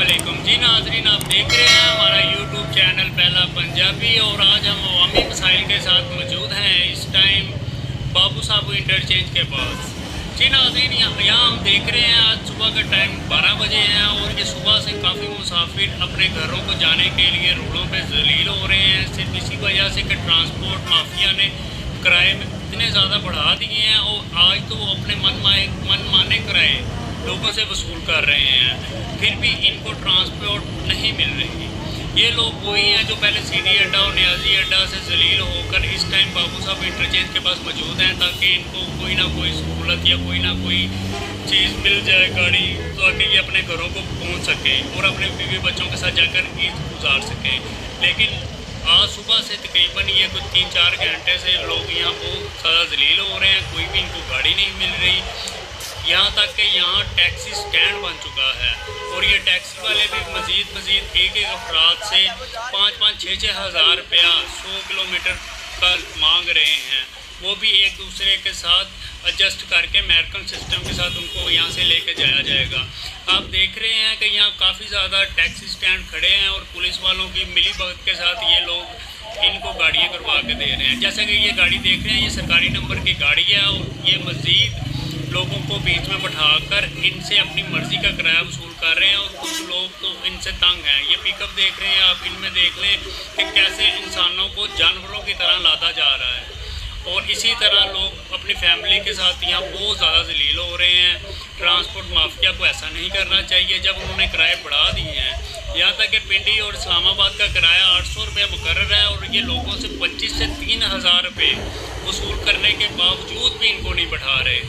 वालेकुम जी नाजरीन, आप देख रहे हैं हमारा यूट्यूब चैनल पहला पंजाबी। और आज हम अवामी मसाइल के साथ मौजूद हैं इस टाइम बाबू साहब इंटरचेंज के पास। जी नाजरीन, यहाँ हम देख रहे हैं आज सुबह का टाइम 12 बजे है और ये सुबह से काफ़ी मुसाफिर अपने घरों को जाने के लिए रोडों पे जलील हो रहे हैं, सिर्फ इसी वजह से कि ट्रांसपोर्ट माफिया ने किराए में इतने ज़्यादा बढ़ा दिए हैं और आज तो वो अपने मन माने किराए लोगों से वसूल कर रहे हैं, फिर भी इनको ट्रांसपोर्ट नहीं मिल रही। ये लोग वही हैं जो पहले सीडी अड्डा और न्याजी अड्डा से जलील होकर इस टाइम बाबू साहब इंटरचेंज के पास मौजूद हैं, ताकि इनको कोई ना कोई सहूलत या कोई ना कोई चीज़ मिल जाए गाड़ी, ताकि ये अपने घरों को पहुंच सकें और अपने बीवी बच्चों के साथ जाकर ईद गुजार सकें। लेकिन आज सुबह से तकरीबन ये कुछ 3-4 घंटे से लोग यहाँ बहुत ज़्यादा जलील हो रहे हैं, कोई भी इनको गाड़ी नहीं मिल रही। यहाँ तक कि यहाँ टैक्सी स्टैंड बन चुका है और ये टैक्सी वाले भी मज़ीद एक अफराद से 5-6 हज़ार रुपया 100 किलोमीटर का मांग रहे हैं, वो भी एक दूसरे के साथ एडजस्ट करके अमेरिकन सिस्टम के साथ उनको यहाँ से लेके जाया जाएगा। आप देख रहे हैं कि यहाँ काफ़ी ज़्यादा टैक्सी स्टैंड खड़े हैं और पुलिस वालों की मिली भगत के साथ ये लोग इनको गाड़ियाँ करवा के दे रहे हैं। जैसा कि ये गाड़ी देख रहे हैं, ये सरकारी नंबर की गाड़ी है और ये मज़ीद लोगों को बीच में बैठाकर इनसे अपनी मर्ज़ी का किराया वसूल कर रहे हैं और कुछ लोग तो इनसे तंग हैं। ये पिकअप देख रहे हैं आप, इनमें देख लें कि कैसे इंसानों को जानवरों की तरह लादा जा रहा है और इसी तरह लोग अपनी फैमिली के साथ यहाँ बहुत ज़्यादा जलील हो रहे हैं। ट्रांसपोर्ट माफिया को ऐसा नहीं करना चाहिए जब उन्होंने किराए बढ़ा दिए हैं। यहाँ तक कि पिंडी और इस्लामाबाद का किराया 800 रुपये मुकर्रर है और ये लोगों से 25 से 3 हज़ार रुपये वसूल करने के बावजूद भी इनको नहीं बैठा रहे।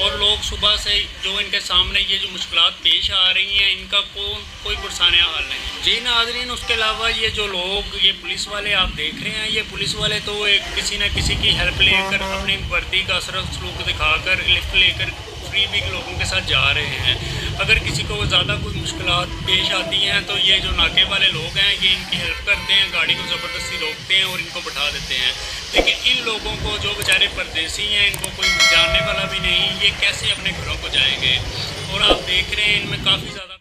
और लोग सुबह से जो इनके सामने ये जो मुश्किलात पेश आ रही हैं, इनका कोई पुरसाने हाल नहीं। जी नाजरीन, उसके अलावा ये जो लोग ये पुलिस वाले आप देख रहे हैं, ये पुलिस वाले तो एक किसी न किसी की हेल्प लेकर अपनी वर्दी का असर सलूक दिखाकर लिफ्ट लेकर फ्री भी लोगों के साथ जा रहे हैं। अगर किसी को ज़्यादा कोई मुश्किलात पेश आती हैं तो ये जो नाके वाले लोग हैं ये इनकी हेल्प करते हैं, गाड़ी को ज़बरदस्ती रोकते हैं और इनको बैठा देते हैं। लेकिन इन लोगों को जो बेचारे परदेसी हैं, इनको कोई जानने वाला भी नहीं, ये कैसे अपने घरों को जाएंगे। और आप देख रहे हैं इनमें काफ़ी ज़्यादा